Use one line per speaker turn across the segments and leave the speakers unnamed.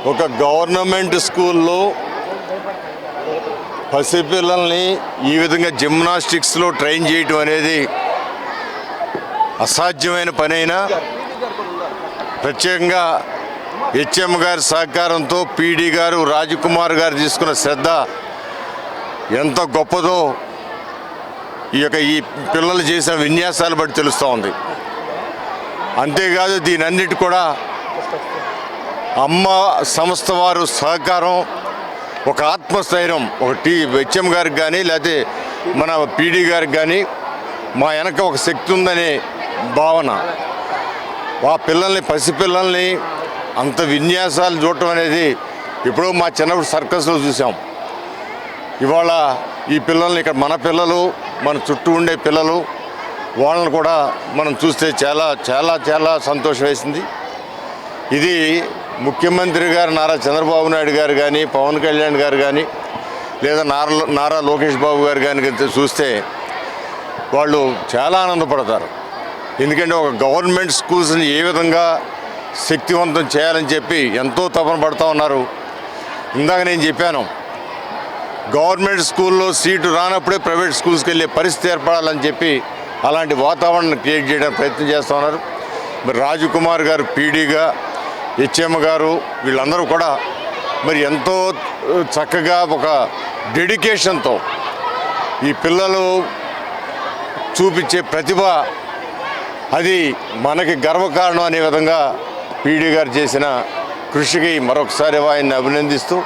ఒక గవర్నమెంట్ స్కూల్లో పసిపిల్లల్ని ఈ విధంగా జిమ్నాస్టిక్స్లో ట్రైన్ చేయటం అనేది అసాధ్యమైన పని అయినా ప్రత్యేకంగా హెచ్ఎం గారి సహకారంతో పీడీ గారు రాజకుమార్ గారు తీసుకున్న శ్రద్ధ ఎంత గొప్పదో ఈ పిల్లలు చేసిన విన్యాసాలు బట్టి తెలుస్తూ ఉంది. అంతేకాదు దీని అన్నిటి కూడా అమ్మ సంస్థ వారు సహకారం, ఒక ఆత్మస్థైర్యం, ఒక హెచ్ఎం గారికి కానీ లేకపోతే మన పీడీ గారికి కానీ మా వెనక ఒక శక్తి ఉందనే భావన. ఆ పసిపిల్లల్ని అంత విన్యాసాలు చూడటం అనేది ఎప్పుడో మా చిన్నప్పుడు సర్కస్లో చూసాం. ఇవాళ ఈ పిల్లల్ని ఇక్కడ మన పిల్లలు, మన చుట్టూ ఉండే పిల్లలు, వాళ్ళని కూడా మనం చూస్తే చాలా చాలా చాలా సంతోషం వేసింది. ఇది ముఖ్యమంత్రి గారు నారా చంద్రబాబు నాయుడు గారు కానీ, పవన్ కళ్యాణ్ గారు కానీ, లేదా నారా లోకేష్ బాబు గారు కానీ చూస్తే వాళ్ళు చాలా ఆనందపడతారు. ఎందుకంటే ఒక గవర్నమెంట్ స్కూల్స్ని ఏ విధంగా శక్తివంతం చేయాలని చెప్పి ఎంతో తపన పడుతూ ఉన్నారు. ఇందాక నేను చెప్పాను, గవర్నమెంట్ స్కూల్లో సీటు రానప్పుడే ప్రైవేట్ స్కూల్స్కి వెళ్ళే పరిస్థితి ఏర్పడాలని చెప్పి అలాంటి వాతావరణాన్ని క్రియేట్ చేయడానికి ప్రయత్నం చేస్తూ ఉన్నారు. మరి రాజకుమార్ గారు పీడీగా, హెచ్ఎం గారు వీళ్ళందరూ కూడా మరి ఎంతో చక్కగా ఒక డెడికేషన్తో ఈ పిల్లలు చూపించే ప్రతిభ అది మనకి గర్వకారణం అనే విధంగా పీడీ గారు చేసిన కృషికి మరొకసారి ఆయన్ని అభినందిస్తూ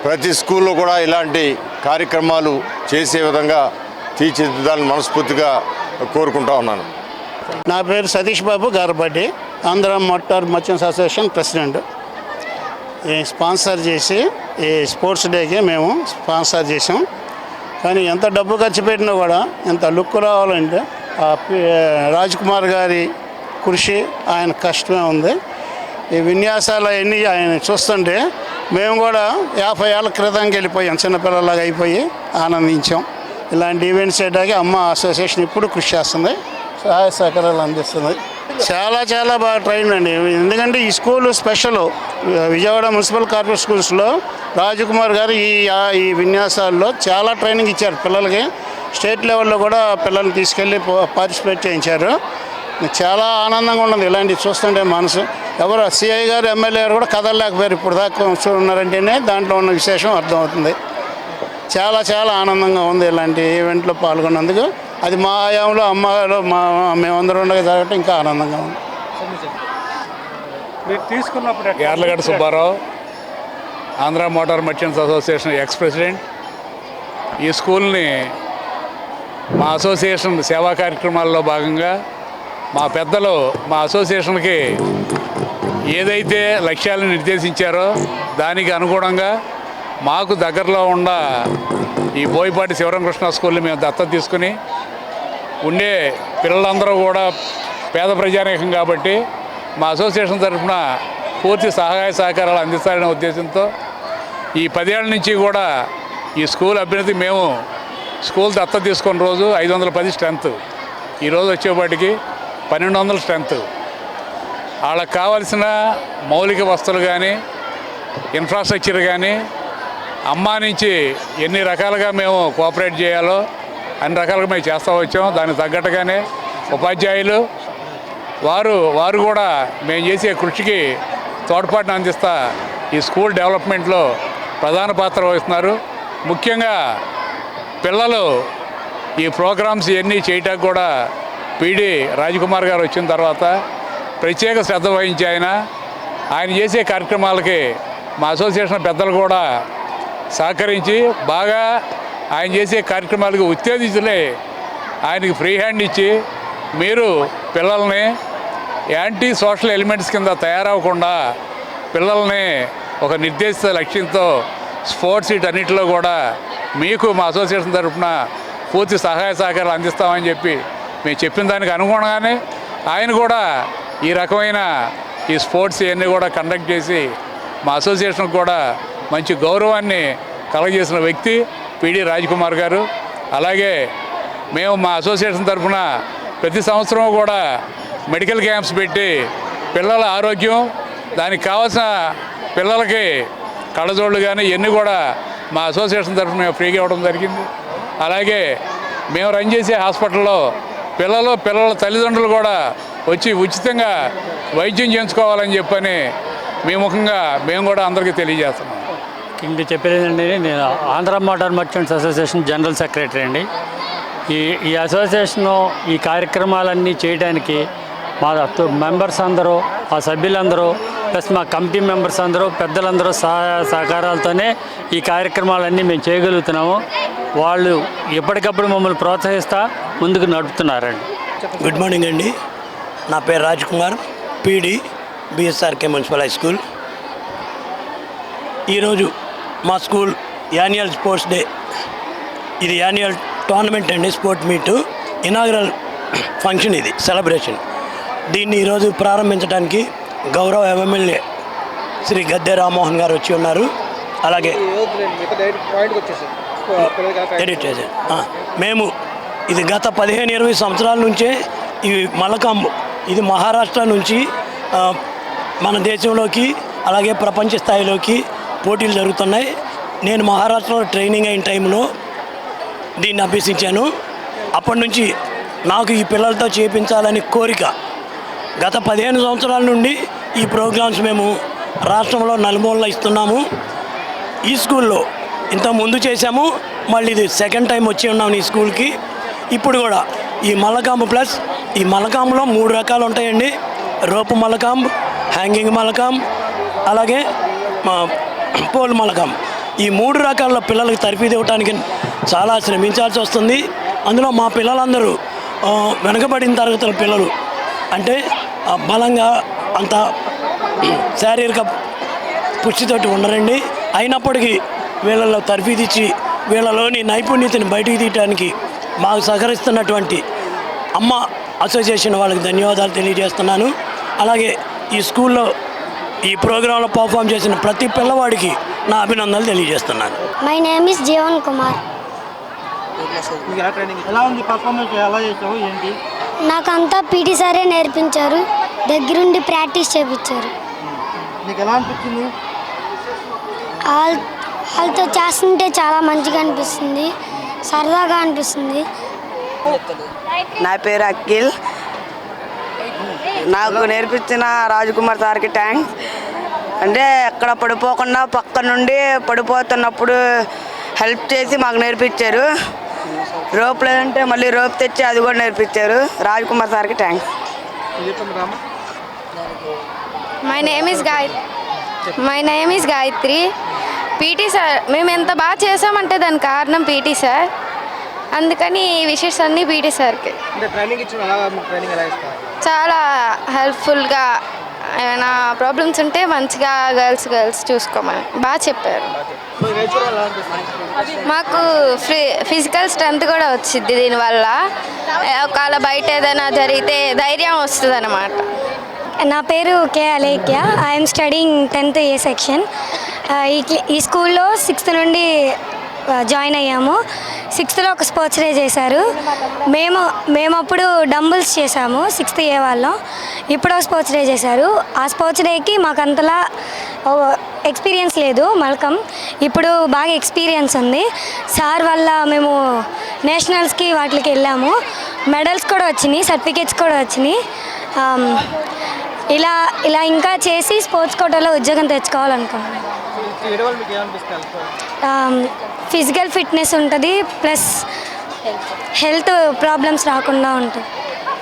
ప్రతి స్కూల్లో కూడా ఇలాంటి కార్యక్రమాలు చేసే విధంగా తీర్చిదిద్దాలని మనస్ఫూర్తిగా కోరుకుంటా ఉన్నాను.
నా పేరు Satish Babu Garabaddi, Andhra motor merchants association president. Sponsor చేసి ఈ స్పోర్ట్స్ డేకి మేము స్పాన్సర్ చేసాం. కానీ ఎంత డబ్బు ఖర్చు పెట్టినా కూడా ఎంత లుక్ రావాలంటే రాజ్కుమార్ గారి కృషి, ఆయన కష్టమే ఉంది. ఈ విన్యాసాలు అవన్నీ ఆయన చూస్తుంటే మేము కూడా 50 ఏళ్ళ క్రితంకి వెళ్ళిపోయాం, చిన్నపిల్లలాగా అయిపోయి ఆనందించాం. ఇలాంటి ఈవెంట్స్ చేయడానికి అమ్మ అసోసియేషన్ ఇప్పుడు కృషి చేస్తుంది, సహాయ సహకారాలు అందిస్తుంది. చాలా చాలా బాగా ట్రైన్ అండి. ఎందుకంటే ఈ school special Vijayawada municipal corporate స్కూల్స్లో రాజకుమార్ గారు ఈ విన్యాసాల్లో చాలా ట్రైనింగ్ ఇచ్చారు పిల్లలకి. స్టేట్ లెవెల్లో కూడా పిల్లల్ని తీసుకెళ్ళి పార్టిసిపేట్ చేయించారు. చాలా ఆనందంగా ఉన్నది ఇలాంటివి చూస్తుంటే. మనసు ఎవరు సిఐ గారు, ఎమ్మెల్యే గారు కూడా కదలలేకపోయారు ఇప్పుడు దాకా ఉన్నారంటేనే దాంట్లో ఉన్న విశేషం అర్థమవుతుంది. చాలా చాలా ఆనందంగా ఉంది ఇలాంటి ఈవెంట్లో పాల్గొన్నందుకు. అది మా ఆయాంలో అమ్మగారు మేమందరూ ఉండగా జరగటం ఇంకా ఆనందంగా ఉంది.
మీరు తీసుకున్నప్పుడు Yarlagadda Subbarao, Andhra motor merchants association ex president. ఈ స్కూల్ని మా అసోసియేషన్ సేవా కార్యక్రమాల్లో భాగంగా మా పెద్దలు మా అసోసియేషన్కి ఏదైతే లక్ష్యాలను నిర్దేశించారో దానికి అనుగుణంగా మాకు దగ్గరలో ఉన్న ఈ బోయపాటి శివరామకృష్ణ స్కూల్ని మేము దత్తత తీసుకుని ఉండే పిల్లలందరూ కూడా పేద ప్రజానీకం కాబట్టి మా అసోసియేషన్ తరఫున పూర్తి సహాయ సహకారాలు అందిస్తారనే ఉద్దేశంతో ఈ 10 ఏళ్ళ నుంచి కూడా ఈ స్కూల్ అభ్యున్నతి మేము స్కూల్ దత్తత తీసుకున్న రోజు 510 స్ట్రెంత్, ఈరోజు వచ్చేపాటికి 1200 స్ట్రెంత్. వాళ్ళకి కావాల్సిన మౌలిక వస్తువులు కానీ, ఇన్ఫ్రాస్ట్రక్చర్ కానీ అమ్మా నుంచి ఎన్ని రకాలుగా మేము కోఆపరేట్ చేయాలో అన్ని రకాలుగా మేము చేస్తూ వచ్చాం. దానికి తగ్గట్టుగానే ఉపాధ్యాయులు వారు కూడా మేము చేసే కృషికి తోడ్పాటును అందిస్తా ఈ స్కూల్ డెవలప్మెంట్లో ప్రధాన పాత్ర వహిస్తున్నారు. ముఖ్యంగా పిల్లలు ఈ ప్రోగ్రామ్స్ ఇవన్నీ చేయటానికి కూడా పీడీ రాజకుమార్ గారు వచ్చిన తర్వాత ప్రత్యేక శ్రద్ధ వహించి ఆయన చేసే కార్యక్రమాలకి మా అసోసియేషన్ పెద్దలు కూడా సహకరించి బాగా ఆయన చేసే కార్యక్రమాలకు ఉత్తేజితులే ఆయనకి ఫ్రీ హ్యాండ్ ఇచ్చి మీరు పిల్లల్ని యాంటీ సోషల్ ఎలిమెంట్స్ కింద తయారవ్వకుండా పిల్లల్ని ఒక నిర్దేశిత లక్ష్యంతో స్పోర్ట్స్ వీటన్నిటిలో కూడా మీకు మా అసోసియేషన్ తరఫున పూర్తి సహాయ సహకారాలు అందిస్తామని చెప్పి మేము చెప్పిన దానికి అనుగుణంగానే ఆయన కూడా ఈ రకమైన ఈ స్పోర్ట్స్ ఇవన్నీ కూడా కండక్ట్ చేసి మా అసోసియేషన్కి కూడా మంచి గౌరవాన్ని కలగజేసిన వ్యక్తి పీడీ రాజకుమార్ గారు. అలాగే మేము మా అసోసియేషన్ తరఫున ప్రతి సంవత్సరం కూడా మెడికల్ క్యాంప్స్ పెట్టి పిల్లల ఆరోగ్యం, దానికి కావాల్సిన పిల్లలకి కళ్ళజోళ్ళు కానీ ఇవన్నీ కూడా మా అసోసియేషన్ తరఫున మేము ఫ్రీగా ఇవ్వడం జరిగింది. అలాగే మేము రన్ చేసే హాస్పిటల్లో పిల్లల తల్లిదండ్రులు కూడా వచ్చి ఉచితంగా వైద్యం చేయించుకోవాలని చెప్పని మీ ముఖంగా మేము కూడా అందరికీ తెలియజేస్తున్నాం.
ఇంక చెప్పేదండి, నేను Andhra motor merchants association general secretary అండి. ఈ అసోసియేషను ఈ కార్యక్రమాలన్నీ చేయడానికి మా మెంబర్స్ అందరూ, ఆ సభ్యులందరూ ప్లస్ మా కమిటీ మెంబర్స్ అందరూ, పెద్దలందరూ సహకారాలతోనే ఈ కార్యక్రమాలన్నీ మేము చేయగలుగుతున్నాము. వాళ్ళు ఎప్పటికప్పుడు మమ్మల్ని ప్రోత్సహిస్తూ ముందుకు నడుపుతున్నారండి.
గుడ్ మార్నింగ్ అండి. నా పేరు Raj Kumar, PD, BSRK municipal high school. ఈరోజు మా స్కూల్ యాన్యువల్ స్పోర్ట్స్ డే, ఇది యాన్యువల్ టోర్నమెంట్ అండి, స్పోర్ట్ మీటు ఇనాగరల్ ఫంక్షన్, ఇది సెలబ్రేషన్. దీన్ని ఈరోజు ప్రారంభించడానికి గౌరవ ఎమ్మెల్యే శ్రీ గద్దె రామ్మోహన్ గారు వచ్చి ఉన్నారు. అలాగే ఎడిట్ చేశారు. మేము ఇది గత 15-20 సంవత్సరాల నుంచే ఈ మల్లకాంబ్, ఇది మహారాష్ట్ర నుంచి మన దేశంలోకి అలాగే ప్రపంచ స్థాయిలోకి పోటీలు జరుగుతున్నాయి. నేను మహారాష్ట్రలో ట్రైనింగ్ అయిన టైంలో దీన్ని అభ్యసించాను. అప్పటి నుంచి నాకు ఈ పిల్లలతో చేయించాలని కోరిక. గత 15 సంవత్సరాల నుండి ఈ ప్రోగ్రామ్స్ మేము రాష్ట్రంలో నలుమూలలో ఇస్తున్నాము. ఈ స్కూల్లో ఇంత ముందు చేశాము, మళ్ళీ ఇది సెకండ్ టైం వచ్చి ఉన్నాము ఈ స్కూల్కి. ఇప్పుడు కూడా ఈ మల్లకాంబ్ ప్లస్, ఈ మల్లకాంబ్లో 3 రకాలు ఉంటాయండి. రోపు మల్లకాంబ్, హ్యాంగింగ్ మల్లకాంబ్, అలాగే పోల్ మల్లకాంబ్. ఈ 3 రకాల పిల్లలకి తరఫీదు ఇవ్వడానికి చాలా శ్రమించాల్సి వస్తుంది. అందులో మా పిల్లలందరూ వెనుకబడిన తరగతుల పిల్లలు, అంటే బలంగా అంత శారీరక పుష్టితోటి ఉండరండి. అయినప్పటికీ వీళ్ళలో తరఫీదు ఇచ్చి వీళ్ళలోని నైపుణ్యతని బయటికి తీయడానికి మాకు సహకరిస్తున్నటువంటి అమ్మ అసోసియేషన్ వాళ్ళకి ధన్యవాదాలు తెలియజేస్తున్నాను. అలాగే ఈ స్కూల్లో ఈ ప్రోగ్రాంలో పర్ఫామ్ చేసిన ప్రతి పిల్లవాడికి నా అభినందనలు తెలియజేస్తున్నాను.
My name is Jeevan Kumar.
ఎలా ఉంది పర్ఫార్మెన్స్, ఎలా చేసావు, ఏంటి?
నాకంతా పీటీ సారే నేర్పించారు, దగ్గరుండి ప్రాక్టీస్ చేయించారు.
నీకు ఎలా అనిపించింది?
వాళ్ళతో చేస్తుంటే చాలా మంచిగా అనిపిస్తుంది, సరదాగా అనిపిస్తుంది.
నా పేరు అఖిల్. నాకు నేర్పించిన రాజకుమార్ సార్కి థ్యాంక్స్. అంటే ఎక్కడ పడిపోకుండా పక్క నుండి పడిపోతున్నప్పుడు హెల్ప్ చేసి మాకు నేర్పించారు. రోప్ లేదంటే మళ్ళీ రోప్ తెచ్చి అది కూడా నేర్పించారు. రాజకుమార్ సార్కి thanks.
My name is Gayatri. PT sir మేము ఎంత బాగా చేసామంటే దానికి కారణం పీటీ సార్. అందుకని ఈ విషయస్ అన్నీ పీటీ సార్కి. చాలా హెల్ప్ఫుల్గా, ఏమైనా ప్రాబ్లమ్స్ ఉంటే మంచిగా గర్ల్స్ చూసుకోమని బాగా చెప్పారు. మాకు ఫిజికల్ స్ట్రెంత్ కూడా వచ్చింది దీనివల్ల. ఒకవేళ బయట ఏదైనా జరిగితే ధైర్యం వస్తుంది అన్నమాట.
నా పేరు K Alekhya. I'm studying 10th A section. ఈ స్కూల్లో 6th నుండి జాయిన్ అయ్యాము. 6thలో ఒక స్పోర్ట్స్ డే చేశారు. మేము అప్పుడు డంబుల్స్ చేసాము 6th A వాళ్ళం. ఇప్పుడు స్పోర్ట్స్ డే చేశారు. ఆ స్పోర్ట్స్ డేకి మాకు అంతలా ఎక్స్పీరియన్స్ లేదు మల్కం. ఇప్పుడు బాగా ఎక్స్పీరియన్స్ ఉంది. సార్ వల్ల మేము నేషనల్స్కి వాటికి వెళ్ళాము. మెడల్స్ కూడా వచ్చినాయి, సర్టిఫికేట్స్ కూడా వచ్చినాయి. ఇలా ఇంకా చేసి స్పోర్ట్స్ కోటాలో ఉద్యోగం తెచ్చుకోవాలనుకుంటున్నాను. ఫిజికల్ ఫిట్నెస్ ఉంటుంది, ప్లస్ హెల్త్ ప్రాబ్లమ్స్ రాకుండా ఉంటుంది.